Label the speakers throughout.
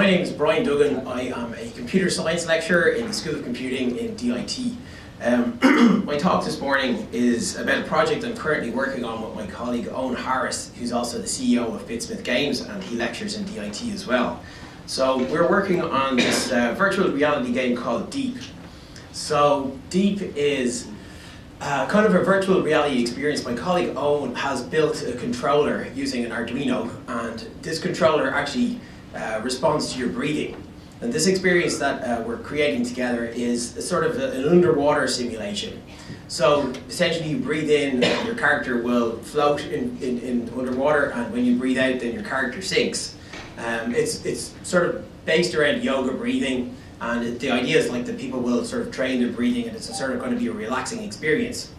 Speaker 1: My name is Brian Duggan. I am a computer science lecturer in the School of Computing in DIT. My talk this morning is about a project I'm currently working on with my colleague Owen Harris, who's also the CEO of Bitsmith Games, and he lectures in DIT as well. So we're working on this virtual reality game called Deep. So Deep is kind of a virtual reality experience. My colleague Owen has built a controller using an Arduino, and this controller actually responds to your breathing. And this experience that we're creating together is a sort of an underwater simulation. So essentially you breathe in, your character will float in underwater, and when you breathe out, then your character sinks. It's sort of based around yoga breathing, and the idea is like that people will sort of train their breathing, and it's sort of going to be a relaxing experience.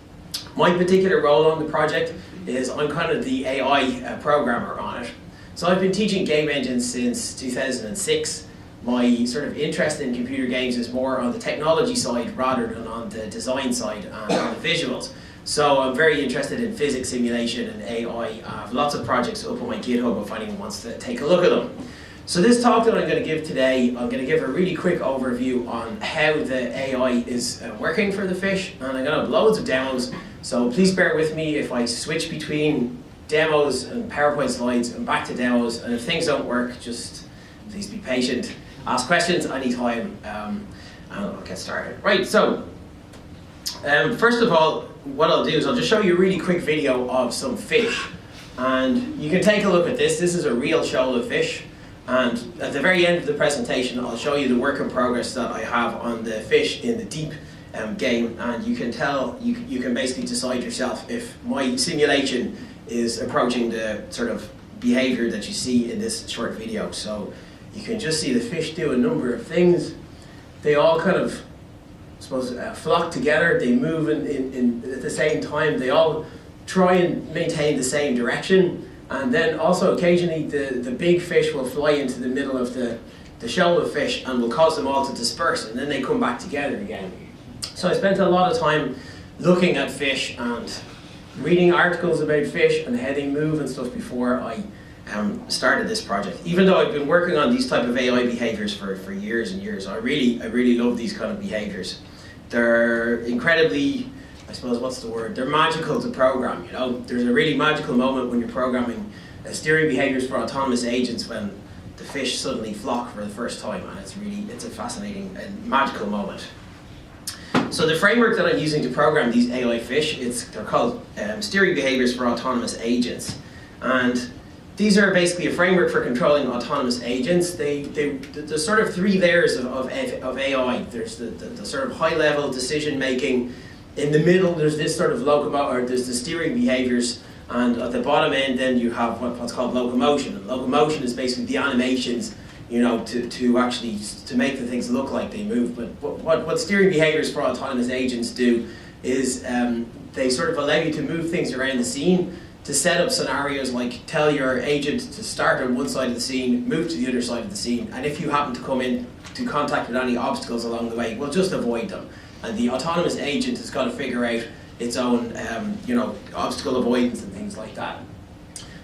Speaker 1: My particular role on the project is I'm kind of the AI programmer on it. So I've been teaching game engines since 2006. My sort of interest in computer games is more on the technology side rather than on the design side and on the visuals. So I'm very interested in physics simulation and AI. I have lots of projects up on my GitHub if anyone wants to take a look at them. So this talk that I'm going to give today, I'm going to give a really quick overview on how the AI is working for the fish, and I'm going to have loads of demos. So please bear with me if I switch between demos and PowerPoint slides and back to demos, and if things don't work, just please be patient. Ask questions anytime, and I'll get started. Right, so first of all, what I'll do is I'll just show you a really quick video of some fish, and you can take a look at this. This is a real shoal of fish, and at the very end of the presentation I'll show you the work in progress that I have on the fish in the Deep game, and you can tell, you can basically decide yourself if my simulation is approaching the sort of behavior that you see in this short video. So you can just see the fish do a number of things. They all kind of, I suppose, flock together. They move in at the same time. They all try and maintain the same direction. And then also occasionally the big fish will fly into the middle of the shoal of fish and will cause them all to disperse, and then they come back together again. So I spent a lot of time looking at fish and reading articles about fish and how they move and stuff before I started this project. Even though I've been working on these type of AI behaviors for years and years, I really love these kind of behaviors. They're incredibly, I suppose, what's the word? They're magical to program, you know? There's a really magical moment when you're programming steering behaviors for autonomous agents when the fish suddenly flock for the first time, and it's a fascinating and magical moment. So the framework that I'm using to program these AI fish, they're called steering behaviours for autonomous agents. And these are basically a framework for controlling autonomous agents. There's sort of three layers of AI. There's the sort of high level decision making. In the middle there's this sort of there's the steering behaviours, and at the bottom end then you have what's called locomotion. And locomotion is basically the animations, you know, to make the things look like they move. But what steering behaviours for autonomous agents do is they sort of allow you to move things around the scene, to set up scenarios like tell your agent to start on one side of the scene, move to the other side of the scene, and if you happen to come in to contact with any obstacles along the way, well, just avoid them. And the autonomous agent has got to figure out its own obstacle avoidance and things like that.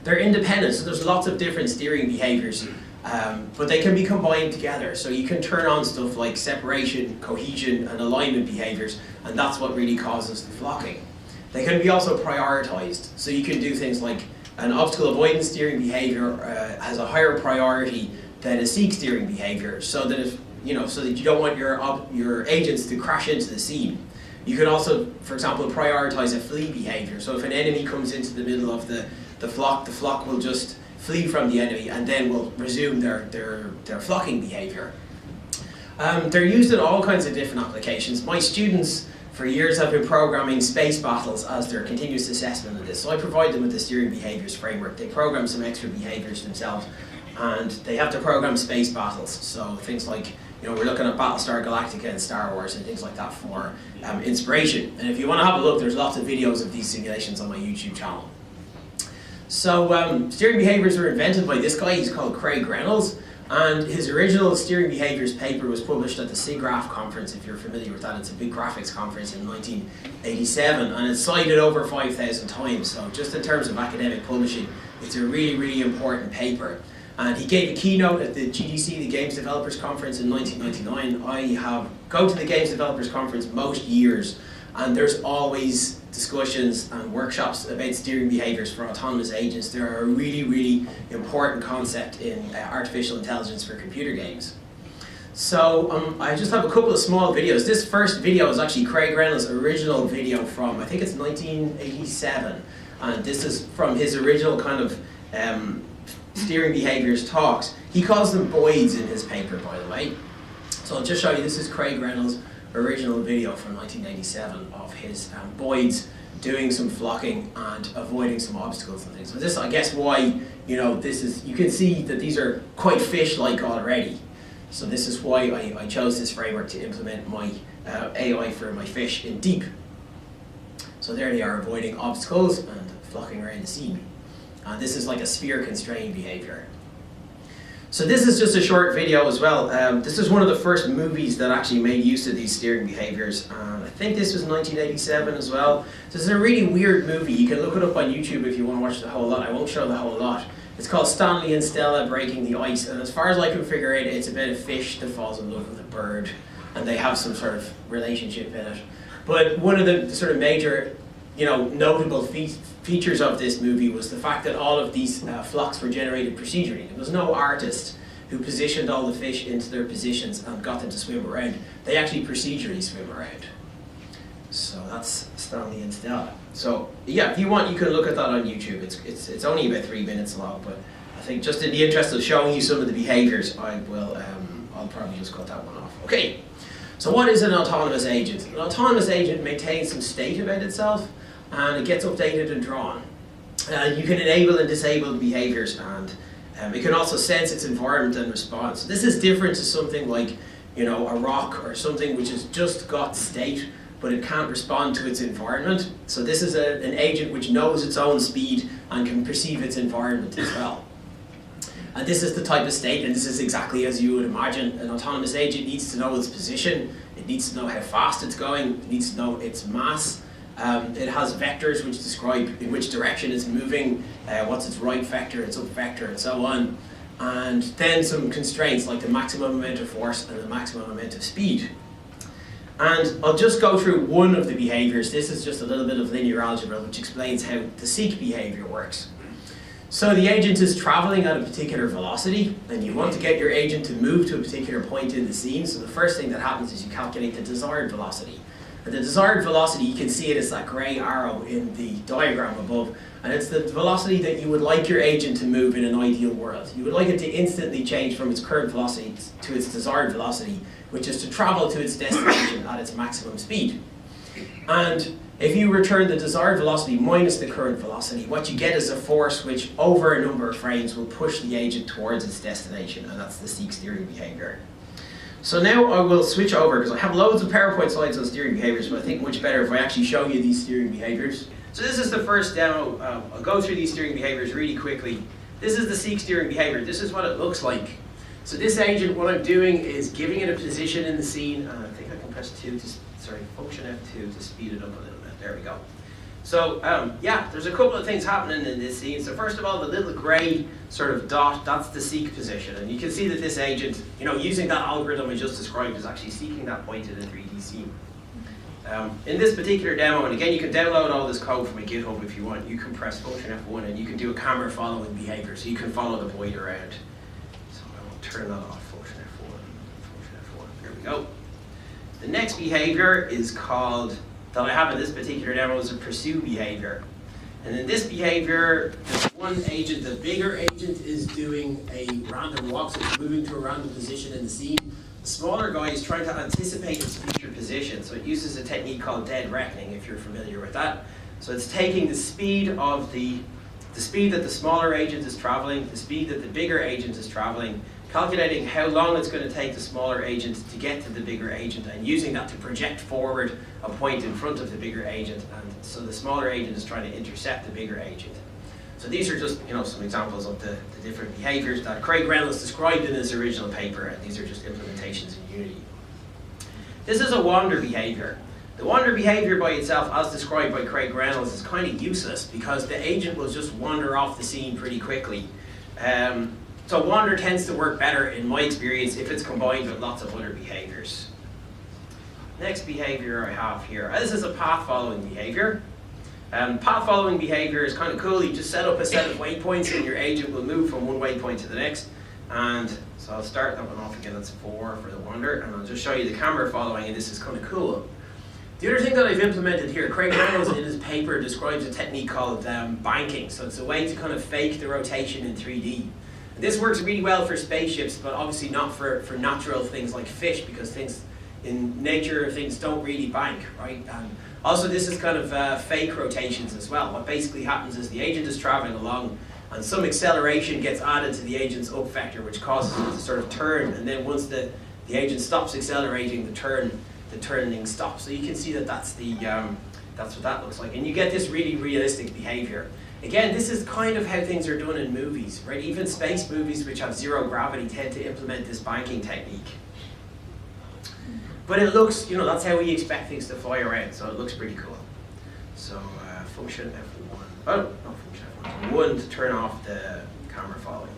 Speaker 1: They're independent, so there's lots of different steering behaviours. But they can be combined together, so you can turn on stuff like separation, cohesion and alignment behaviours, and that's what really causes the flocking. They can be also prioritised, so you can do things like an obstacle avoidance steering behaviour has a higher priority than a seek steering behaviour, so that you don't want your agents to crash into the scene. You can also, for example, prioritise a flee behaviour, so if an enemy comes into the middle of the flock will just flee from the enemy and then will resume their flocking behaviour. They're used in all kinds of different applications. My students for years have been programming space battles as their continuous assessment of this. So I provide them with the steering behaviours framework. They program some extra behaviours themselves, and they have to program space battles. So things like, we're looking at Battlestar Galactica and Star Wars and things like that for inspiration. And if you want to have a look, there's lots of videos of these simulations on my YouTube channel. So steering behaviours were invented by this guy. He's called Craig Reynolds, and his original steering behaviours paper was published at the SIGGRAPH conference. If you're familiar with that, it's a big graphics conference in 1987, and it's cited over 5,000 times. So just in terms of academic publishing, it's a really important paper. And he gave a keynote at the GDC, the Games Developers Conference in 1999. I go to the Games Developers Conference most years, and there's always discussions and workshops about steering behaviours for autonomous agents. They're a really, really important concept in artificial intelligence for computer games. So I just have a couple of small videos. This first video is actually Craig Reynolds' original video from, I think it's 1987. And this is from his original kind of steering behaviours talks. He calls them boids in his paper, by the way. So I'll just show you, this is Craig Reynolds' original video from 1987 of his boids doing some flocking and avoiding some obstacles and things. So this, I guess, why, this is, you can see that these are quite fish-like already. So this is why I chose this framework to implement my AI for my fish in deep. So there they are, avoiding obstacles and flocking around the scene. And this is like a sphere-constrained behaviour. So this is just a short video as well. This is one of the first movies that actually made use of these steering behaviours. I think this was 1987 as well. So this is a really weird movie. You can look it up on YouTube if you want to watch the whole lot. I won't show the whole lot. It's called Stanley and Stella Breaking the Ice. And as far as I can figure out, it's about a fish that falls in love with a bird. And they have some sort of relationship in it. But one of the sort of major, notable features of this movie was the fact that all of these flocks were generated procedurally. There was no artist who positioned all the fish into their positions and got them to swim around. They actually procedurally swim around. So that's Stanley and Stella. So yeah, if you want, you can look at that on YouTube. It's only about 3 minutes long, but I think just in the interest of showing you some of the behaviours, I'll probably just cut that one off. Okay. So what is an autonomous agent? An autonomous agent maintains some state about itself, and it gets updated and drawn. You can enable and disable behaviours, and it can also sense its environment and respond. So this is different to something like, a rock or something which has just got state, but it can't respond to its environment. So this is an agent which knows its own speed and can perceive its environment as well. And this is the type of state, and this is exactly as you would imagine. An autonomous agent needs to know its position, it needs to know how fast it's going, it needs to know its mass. It has vectors which describe in which direction it's moving, what's its right vector, its up vector, and so on. And then some constraints like the maximum amount of force and the maximum amount of speed. And I'll just go through one of the behaviours. This is just a little bit of linear algebra which explains how the seek behaviour works. So the agent is travelling at a particular velocity, and you want to get your agent to move to a particular point in the scene. So the first thing that happens is you calculate the desired velocity. And the desired velocity, you can see it as that grey arrow in the diagram above, and it's the velocity that you would like your agent to move in an ideal world. You would like it to instantly change from its current velocity to its desired velocity, which is to travel to its destination at its maximum speed. And if you return the desired velocity minus the current velocity, what you get is a force which, over a number of frames, will push the agent towards its destination, and that's the seek steering behaviour. So now I will switch over, because I have loads of PowerPoint slides on steering behaviours, but I think much better if I actually show you these steering behaviours. So this is the first demo. I'll go through these steering behaviours really quickly. This is the seek steering behaviour. This is what it looks like. So this agent, what I'm doing is giving it a position in the scene, and I think I can press Function F2 to speed it up a little bit. There we go. So there's a couple of things happening in this scene. So first of all, the little grey sort of dot, that's the seek position. And you can see that this agent, using that algorithm I just described, is actually seeking that point in a 3D scene. In this particular demo, and again, you can download all this code from my GitHub if you want, you can press Function F1 and you can do a camera following behavior. So you can follow the void around. So I will turn that off, Function F1, there we go. The next behavior is called, that I have in this particular demo, is a pursue behavior. And in this behavior, there's one agent, the bigger agent is doing a random walk, so it's moving to a random position in the scene. The smaller guy is trying to anticipate its future position, so it uses a technique called dead reckoning, if you're familiar with that. So it's taking the speed of the speed that the smaller agent is traveling, the speed that the bigger agent is traveling, calculating how long it's going to take the smaller agent to get to the bigger agent, and using that to project forward a point in front of the bigger agent, and so the smaller agent is trying to intercept the bigger agent. So these are just some examples of the different behaviours that Craig Reynolds described in his original paper, and these are just implementations in Unity. This is a wander behaviour. The wander behaviour by itself, as described by Craig Reynolds, is kind of useless because the agent will just wander off the scene pretty quickly. So wander tends to work better, in my experience, if it's combined with lots of other behaviours. Next behaviour I have here. This is a path following behaviour. Path following behaviour is kind of cool. You just set up a set of waypoints and your agent will move from one waypoint to the next. And so I'll start that one off again. That's 4 for the wander, and I'll just show you the camera following, and this is kind of cool. The other thing that I've implemented here, Craig Reynolds in his paper describes a technique called banking. So it's a way to kind of fake the rotation in 3D. And this works really well for spaceships, but obviously not for natural things like fish, because things in nature, things don't really bank, right? And also this is kind of fake rotations as well. What basically happens is the agent is traveling along and some acceleration gets added to the agent's up vector, which causes it to sort of turn, and then once the agent stops accelerating, the turning stops. So you can see that that's what that looks like, and you get this really realistic behavior. Again, this is kind of how things are done in movies, right? Even space movies which have zero gravity tend to implement this banking technique. But it looks, that's how we expect things to fly around, so it looks pretty cool. So function F1, not function F1, 1 to turn off the camera following.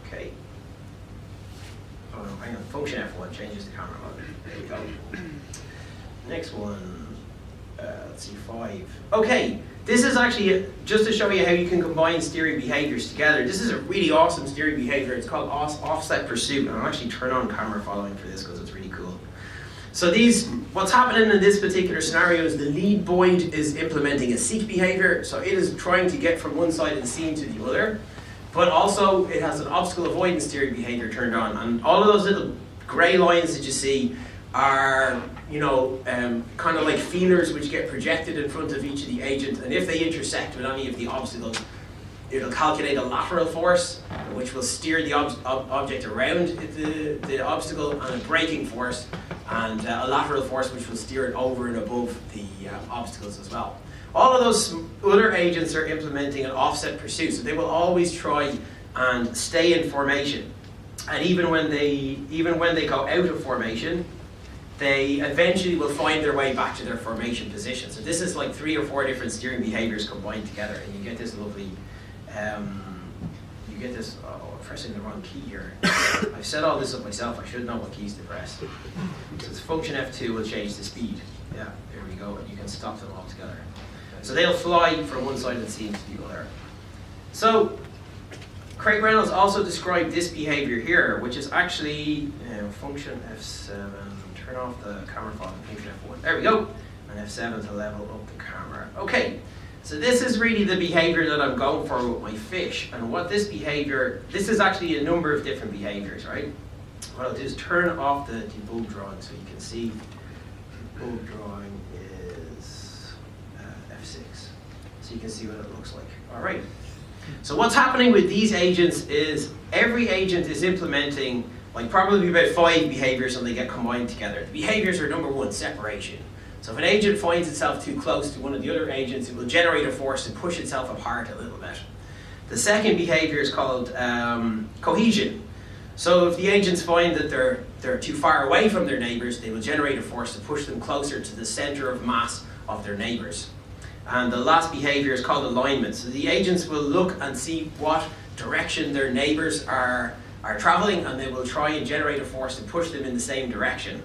Speaker 1: Okay. Oh no, hang on, function F1 changes the camera mode. There we go. Next one, let's see, 5. Okay, this is actually just to show you how you can combine steering behaviors together. This is a really awesome steering behavior. It's called offset pursuit, and I'll actually turn on camera following for this because it's really cool. So what's happening in this particular scenario is the lead Boyd is implementing a seek behavior, so it is trying to get from one side of the scene to the other, but also it has an obstacle avoidance steering behavior turned on, and all of those little grey lines that you see are, kind of like feelers which get projected in front of each of the agents, and if they intersect with any of the obstacles, it'll calculate a lateral force, which will steer the object around the obstacle, and a braking force, and a lateral force which will steer it over and above the obstacles as well. All of those other agents are implementing an offset pursuit, so they will always try and stay in formation. And even when they go out of formation, they eventually will find their way back to their formation position. So this is like 3 or 4 different steering behaviors combined together, and you get this lovely. Oh, I'm pressing the wrong key here. I've set all this up myself. I should know what keys to press. So it's function F2 will change the speed. Yeah, there we go, and you can stop them all together. So they'll fly from one side of the scene to the other. So Craig Reynolds also described this behavior here, which is actually function F7. Turn off the camera following function F1. There we go. And F7 to level up the camera. Okay. So this is really the behavior that I'm going for with my fish. And what this is actually a number of different behaviors, right? What I'll do is turn off the debug drawing so you can see. Debug drawing is F6. So you can see what it looks like. All right. So what's happening with these agents is every agent is implementing like probably about 5 behaviors, and they get combined together. The behaviors are number 1, separation. So if an agent finds itself too close to one of the other agents, it will generate a force to push itself apart a little bit. The second behavior is called cohesion. So if the agents find that they're too far away from their neighbours, they will generate a force to push them closer to the centre of mass of their neighbours. And the last behavior is called alignment. So the agents will look and see what direction their neighbours are travelling, and they will try and generate a force to push them in the same direction.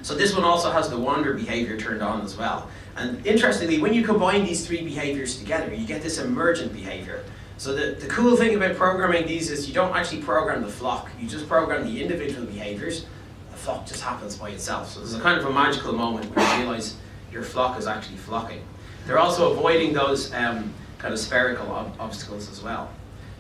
Speaker 1: So this one also has the wander behavior turned on as well. And interestingly, when you combine these 3 behaviors together, you get this emergent behavior. So the cool thing about programming these is you don't actually program the flock, you just program the individual behaviors. The flock just happens by itself. So there's a kind of a magical moment where you realize your flock is actually flocking. They're also avoiding those kind of spherical obstacles as well.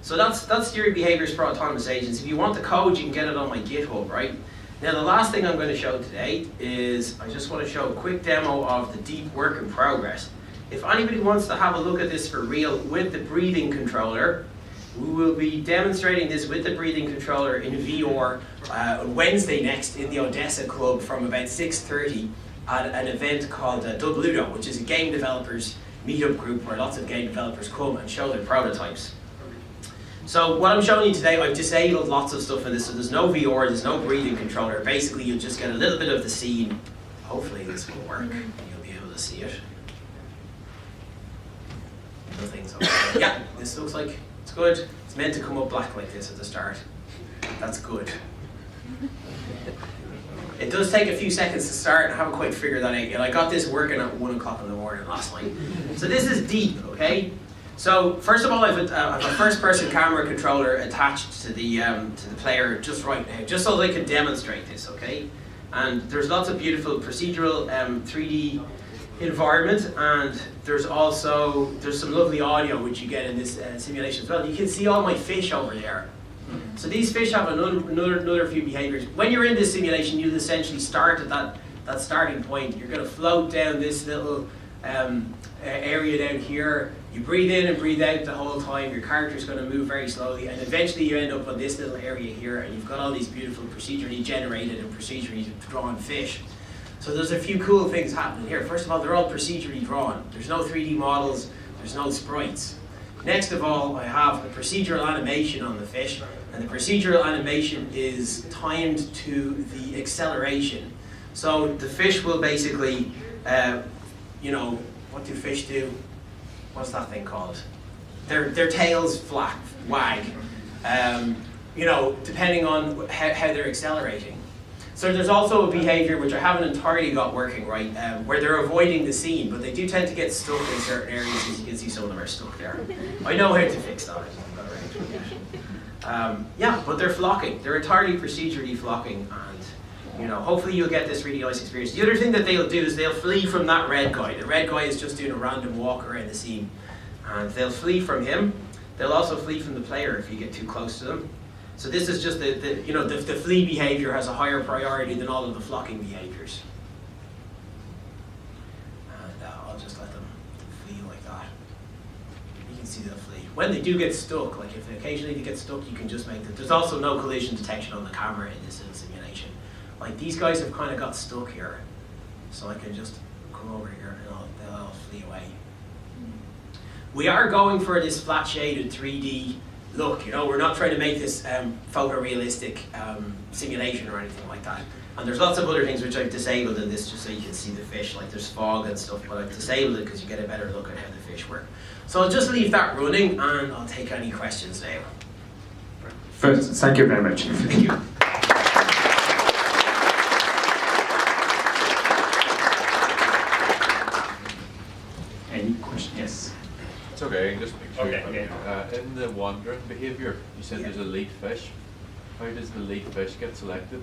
Speaker 1: So that's steering behaviors for autonomous agents. If you want the code, you can get it on my GitHub, right? Now the last thing I'm going to show today is I just want to show a quick demo of the deep work in progress. If anybody wants to have a look at this for real with the breathing controller, we will be demonstrating this with the breathing controller in VR on Wednesday next in the Odessa Club from about 6:30 at an event called Dub Ludo, which is a game developers meetup group where lots of game developers come and show their prototypes. So what I'm showing you today, I've disabled lots of stuff in this, so there's no VR, there's no breathing controller. Basically, you'll just get a little bit of the scene. Hopefully this will work, and you'll be able to see it. Nothing's okay. Yeah, this looks like it's good. It's meant to come up black like this at the start. That's good. It does take a few seconds to start. I haven't quite figured that out yet. I got this working at 1 o'clock in the morning last night. So this is deep, okay? So first of all, I have a first-person camera controller attached to the player just right now, just so they can demonstrate this, okay? And there's lots of beautiful procedural 3D environment, and there's some lovely audio which you get in this simulation as well. You can see all my fish over there. So these fish have another few behaviours. When you're in this simulation, you'll essentially start at that starting point. You're going to float down this little area down here. You breathe in and breathe out the whole time. Your character's going to move very slowly, and eventually you end up on this little area here, and you've got all these beautiful procedurally generated and procedurally drawn fish. So there's a few cool things happening here. First of all, they're all procedurally drawn. There's no 3D models, there's no sprites. Next of all, I have a procedural animation on the fish, and the procedural animation is timed to the acceleration. So the fish will basically, what do fish do? What's that thing called? Their tails wag, depending on how they're accelerating. So there's also a behaviour which I haven't entirely got working right, where they're avoiding the scene, but they do tend to get stuck in certain areas. As you can see, some of them are stuck there. I know how to fix that. But they're flocking. They're entirely procedurally flocking, and hopefully you'll get this really nice experience. The other thing that they'll do is they'll flee from that red guy. The red guy is just doing a random walk around the scene, and they'll flee from him. They'll also flee from the player if you get too close to them. So this is just the flee behaviour has a higher priority than all of the flocking behaviours. And I'll just let them flee like that. You can see they'll flee. When they do get stuck, like if occasionally they get stuck, you can just make them. There's also no collision detection on the camera in this little simulation. Like these guys have kind of got stuck here, so I can just come over here and they'll all flee away. We are going for this flat shaded 3D look, we're not trying to make this photorealistic simulation or anything like that. And there's lots of other things which I've disabled in this just so you can see the fish, like there's fog and stuff, but I've disabled it because you get a better look at how the fish work. So I'll just leave that running and I'll take any questions now.
Speaker 2: First, thank you very much.
Speaker 1: Thank you.
Speaker 2: Any question? Yes.
Speaker 3: It's okay, I can just picture
Speaker 2: Okay,
Speaker 3: it. In the wandering behaviour, you said there's a lead fish. How does the lead fish get selected?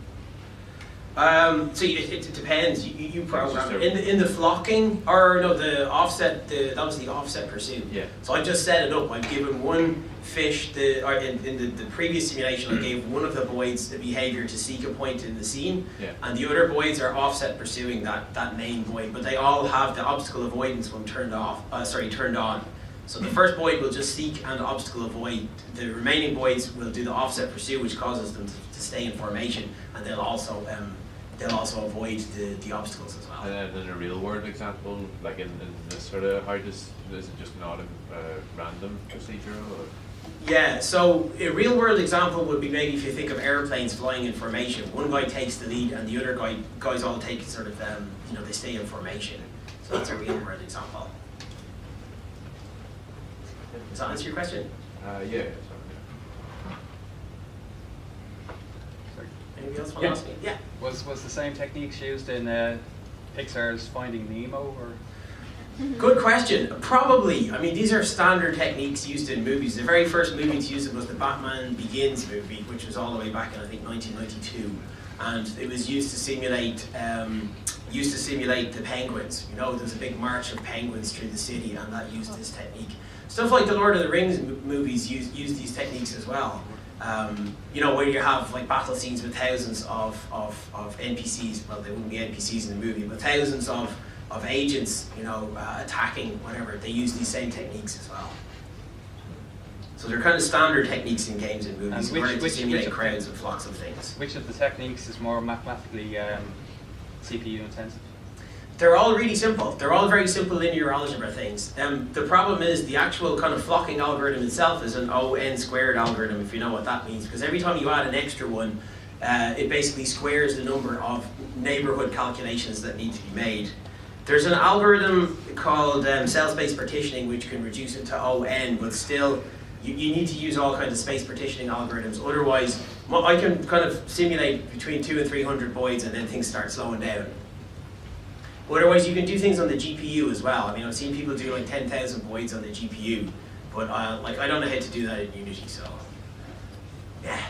Speaker 1: So it depends. You program it. In the flocking, or no, the offset. That was the offset pursuit.
Speaker 3: Yeah.
Speaker 1: So I've just set it up. I've given one fish in the previous simulation. I gave one of the boys the behaviour to seek a point in the scene, and the other boys are offset pursuing that main boy. But they all have the obstacle avoidance one turned on. So the first boy will just seek and obstacle avoid. The remaining boys will do the offset pursue, which causes them to stay in formation, and they'll also avoid the obstacles as well.
Speaker 3: And then in a real world example, like in this sort of, is it just not a random procedure? Or?
Speaker 1: Yeah, so a real world example would be maybe if you think of airplanes flying in formation. One guy takes the lead and the other guys all take sort of, they stay in formation. So that's a real world example. Does that answer your question?
Speaker 3: Yeah.
Speaker 1: Anybody else want to ask me? Yeah.
Speaker 4: Was the same techniques used in Pixar's Finding Nemo, or?
Speaker 1: Good question. Probably. I mean, these are standard techniques used in movies. The very first movie to use it was the Batman Begins movie, which was all the way back in, I think, 1992, and it was used to simulate the penguins. There's a big march of penguins through the city, and that used this technique. Stuff like the Lord of the Rings movies use these techniques as well. Where you have like battle scenes with thousands of NPCs. Well, they wouldn't be NPCs in the movie, but thousands of agents, attacking whatever. They use these same techniques as well. So they're kind of standard techniques in games and movies in order to simulate crowds and flocks of things.
Speaker 4: Which of the techniques is more mathematically CPU intensive?
Speaker 1: They're all really simple. They're all very simple linear algebra things. The problem is the actual kind of flocking algorithm itself is an ON squared algorithm, if you know what that means, because every time you add an extra one, it basically squares the number of neighborhood calculations that need to be made. There's an algorithm called cell space partitioning which can reduce it to ON, but still you need to use all kinds of space partitioning algorithms. Otherwise, I can kind of simulate between 200 and 300 voids, and then things start slowing down. Otherwise, you can do things on the GPU as well. I mean, I've seen people do like 10,000 voids on the GPU, but like I don't know how to do that in Unity, so yeah.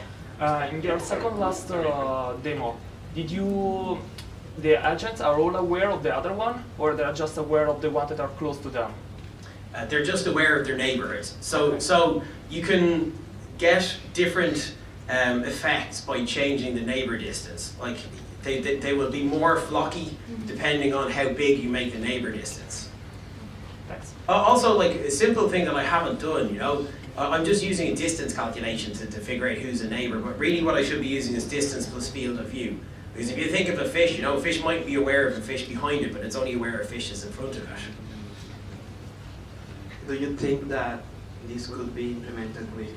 Speaker 5: In your second last demo, the agents are all aware of the other one, or they're just aware of the ones that are close to them?
Speaker 1: They're just aware of their neighborhoods. So you can get different effects by changing the neighbor distance. Like they will be more flocky depending on how big you make the neighbor distance.
Speaker 5: Thanks.
Speaker 1: Also, like a simple thing that I haven't done, you know, I'm just using a distance calculation to figure out who's a neighbor, but really what I should be using is distance plus field of view. Because if you think of a fish, you know, a fish might be aware of a fish behind it, but it's only aware of fishes in front of it.
Speaker 6: Do you think that this could be implemented with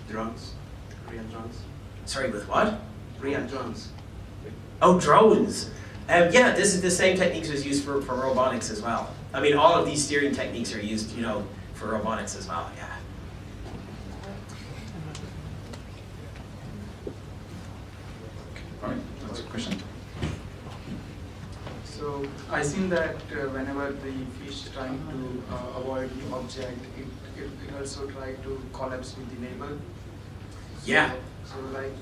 Speaker 6: drones, real drones?
Speaker 1: Sorry, with what?
Speaker 6: Real drones.
Speaker 1: Oh, drones. Yeah, this is the same techniques was used for robotics as well. I mean, all of these steering techniques are used, you know, for robotics as well, yeah.
Speaker 2: All right, that's a question.
Speaker 7: So I seen that whenever the fish trying to avoid the object, it also try to collapse with the neighbor.
Speaker 1: Yeah.
Speaker 7: So like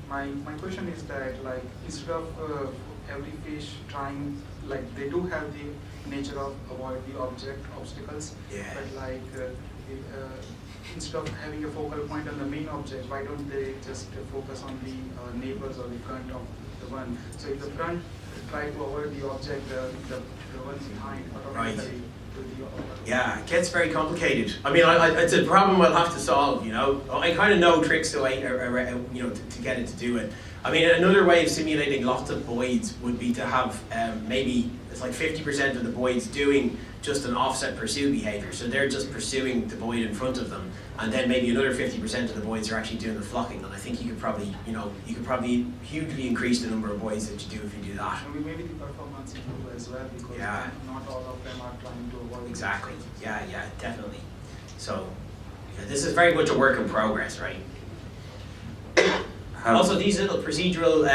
Speaker 7: my question is that like instead of every fish trying, like they do have the nature of avoid the obstacles.
Speaker 1: Yeah.
Speaker 7: But like instead of having a focal point on the main object, why don't they just focus on the neighbors or the front of the one? So if the front try to avoid the object, the ones behind automatically do the object.
Speaker 1: Yeah, it gets very complicated. I mean, it's a problem I'll have to solve, you know. I kind of know tricks to, you know, to get it to do it. I mean, another way of simulating lots of voids would be to have maybe it's like 50% of the voids doing just an offset pursuit behavior. So they're just pursuing the void in front of them, and then maybe another 50% of the voids are actually doing the flocking. And I think you could probably, you know, hugely increase the number of voids that you do if you do that.
Speaker 7: And maybe the performance improve as well, because
Speaker 1: Yeah.
Speaker 7: not all of them are trying to avoid.
Speaker 1: Exactly. Yeah, definitely. So yeah, this is very much a work in progress, right? Also, these little procedural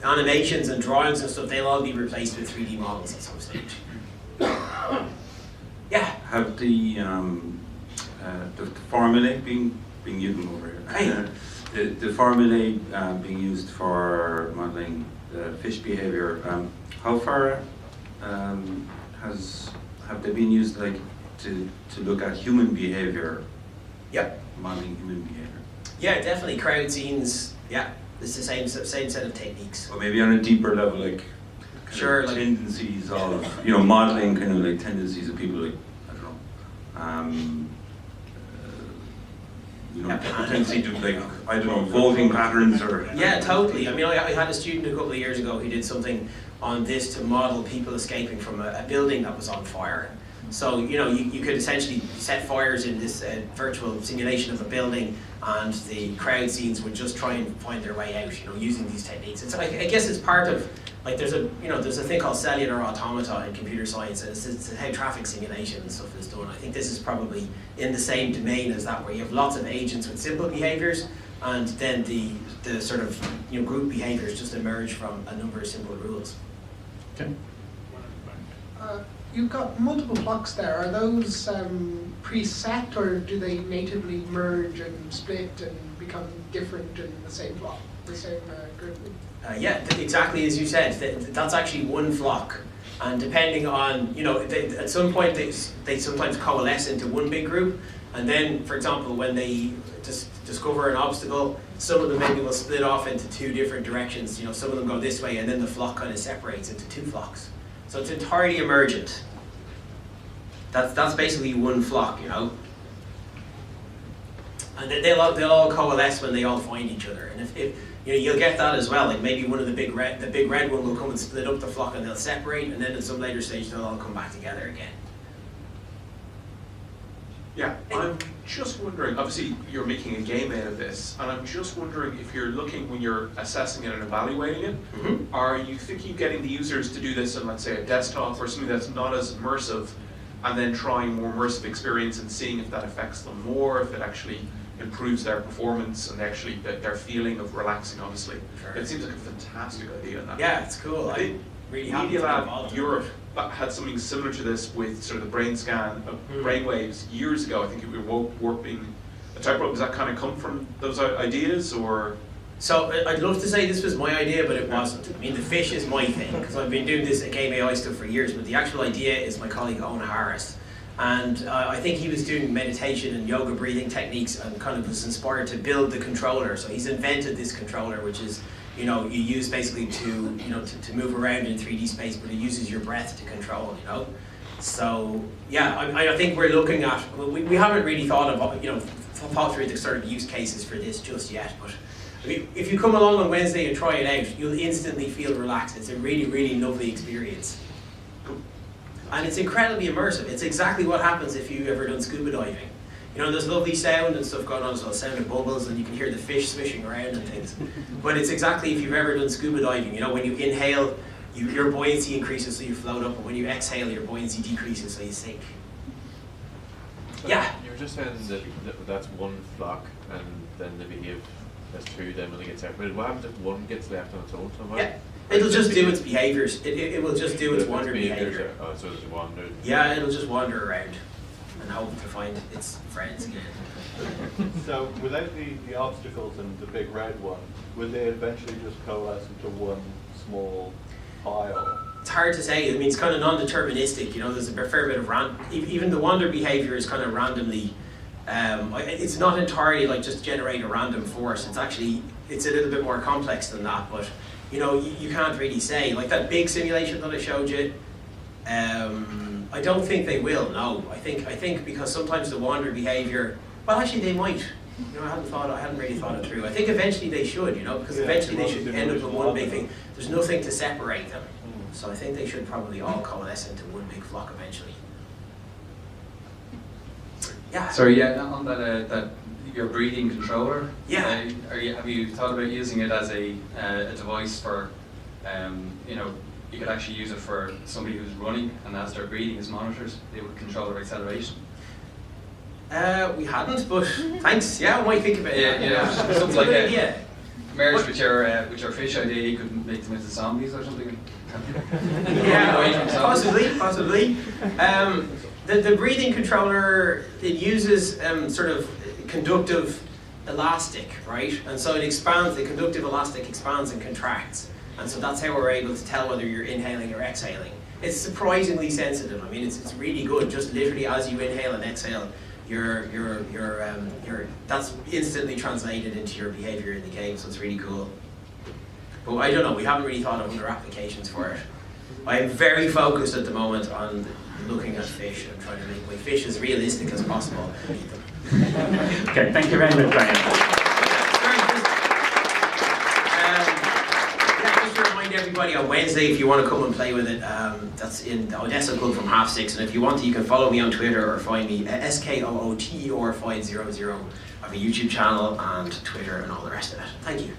Speaker 1: animations and drawings and stuff, they'll all be replaced with 3D models at some stage. Yeah.
Speaker 8: Have the formulae being used over here?
Speaker 1: Hey.
Speaker 8: The formulae being used for modeling the fish behavior. How far have they been used, like to look at human behavior?
Speaker 1: Yep.
Speaker 8: Modeling human behavior.
Speaker 1: Yeah, definitely. Crowd scenes. Yeah, it's the same set of techniques.
Speaker 8: Or maybe on a deeper level, like
Speaker 1: Sure, like
Speaker 8: tendencies of, you know, modeling kind of like tendencies of people, like, I don't know, you know,
Speaker 1: Yeah.
Speaker 8: tendency to, like, I don't know, voting patterns or.
Speaker 1: yeah, totally. I mean, I had a student a couple of years ago who did something on this to model people escaping from a building that was on fire. So, you know, you could essentially set fires in this virtual simulation of a building, and the crowd scenes would just try and find their way out, you know, using these techniques. It's like, I guess it's part of, like, there's a thing called cellular automata in computer science, and it's how traffic simulation and stuff is done. I think this is probably in the same domain as that, where you have lots of agents with simple behaviors, and then the sort of, you know, group behaviors just emerge from a number of simple rules.
Speaker 2: Okay.
Speaker 9: You've got multiple blocks there. Are those preset, or do they natively merge and split and become different in the same block, the same group?
Speaker 1: Yeah, exactly as you said. That's actually one flock, and depending on, you know, at some point they sometimes coalesce into one big group, and then, for example, when they discover an obstacle, some of them maybe will split off into two different directions. You know, some of them go this way, and then the flock kind of separates into two flocks. So it's entirely emergent. That's basically one flock, you know. And they'll all coalesce when they all find each other. And if you know, you'll get that as well. Like maybe one of the big red one will come and split up the flock, and they'll separate, and then at some later stage they'll all come back together again.
Speaker 10: Yeah, I'm just wondering, obviously you're making a game out of this, and I'm just wondering if you're looking, when you're assessing it and evaluating it, are you thinking of getting the users to do this on, let's say, a desktop or something that's not as immersive, and then trying more immersive experience and seeing if that affects them more, if it actually improves their performance and actually their feeling of relaxing, obviously.
Speaker 1: Sure.
Speaker 10: It seems like a fantastic idea. In that.
Speaker 1: Yeah, it's cool. I'm really happy
Speaker 10: Media
Speaker 1: to be
Speaker 10: Lab
Speaker 1: involved in
Speaker 10: Europe had something similar to this with sort of the brain scan of brainwaves years ago. I think it was warping a typewriter. Does that kind of come from those ideas, or?
Speaker 1: So I'd love to say this was my idea, but it wasn't. I mean, the fish is my thing, because I've been doing this game AI stuff for years, but the actual idea is my colleague Owen Harris. And I think he was doing meditation and yoga breathing techniques and kind of was inspired to build the controller. So he's invented this controller, which is, you know, you use basically to move around in 3D space, but it uses your breath to control, you know. So yeah, I think we're looking at, we haven't really thought of, you know, thought through the sort of use cases for this just yet, but I mean, if you come along on Wednesday and try it out, you'll instantly feel relaxed. It's a really, really lovely experience. And it's incredibly immersive. It's exactly what happens if you've ever done scuba diving. You know, there's lovely sound and stuff going on, so sound of bubbles, and you can hear the fish swishing around and things. But it's exactly if you've ever done scuba diving. You know, when you inhale, your buoyancy increases, so you float up, and when you exhale, your buoyancy decreases, so you sink.
Speaker 3: So
Speaker 1: Yeah.
Speaker 3: You were just saying that that's one flock, and then they behave as two. Then when they get separated, what happens if one gets left on its own somewhere?
Speaker 1: Yeah. It'll just do its behaviours. It will just do its wander behaviour.
Speaker 3: Oh, so it's wandered.
Speaker 1: Yeah, it'll just wander around and hope to find its friends again.
Speaker 11: So without the obstacles and the big red one, will they eventually just coalesce into one small pile?
Speaker 1: It's hard to say. I mean, it's kind of non-deterministic. You know, there's a fair bit of even the wander behaviour is kind of randomly. It's not entirely like just generate a random force. It's a little bit more complex than that. But you know, you can't really say. Like that big simulation that I showed you. I don't think they will. No, I think because sometimes the wander behaviour. Well, actually, they might. You know, I hadn't really thought it through. I think eventually they should. You know, because eventually they should end up in one big thing. There's nothing to separate them. So I think they should probably all coalesce into one big flock eventually. Yeah.
Speaker 4: Sorry, yeah, on that your breathing controller.
Speaker 1: Yeah.
Speaker 4: Have you thought about using it as a device for, you know, you could actually use it for somebody who's running, and as their breathing is monitored, they would control their acceleration.
Speaker 1: We hadn't, but thanks. Yeah, I might think about it.
Speaker 4: Yeah, something like that.
Speaker 1: Yeah.
Speaker 4: Merge with your fish idea, you could make them into zombies or something.
Speaker 1: Yeah, possibly. The breathing controller, it uses sort of conductive elastic, right? And so it expands, the conductive elastic expands and contracts. And so that's how we're able to tell whether you're inhaling or exhaling. It's surprisingly sensitive. I mean, it's really good. Just literally as you inhale and exhale, that's instantly translated into your behavior in the game, so it's really cool. But I don't know, we haven't really thought of other applications for it. I am very focused at the moment on looking at fish and trying to make my fish as realistic as possible.
Speaker 2: Okay, thank you very much, Brian.
Speaker 1: Just to remind everybody, on Wednesday, if you want to come and play with it, that's in the Odessa Club from 6:30. And if you want to, you can follow me on Twitter or find me at SKOOTER500. I have a YouTube channel and Twitter and all the rest of it. Thank you.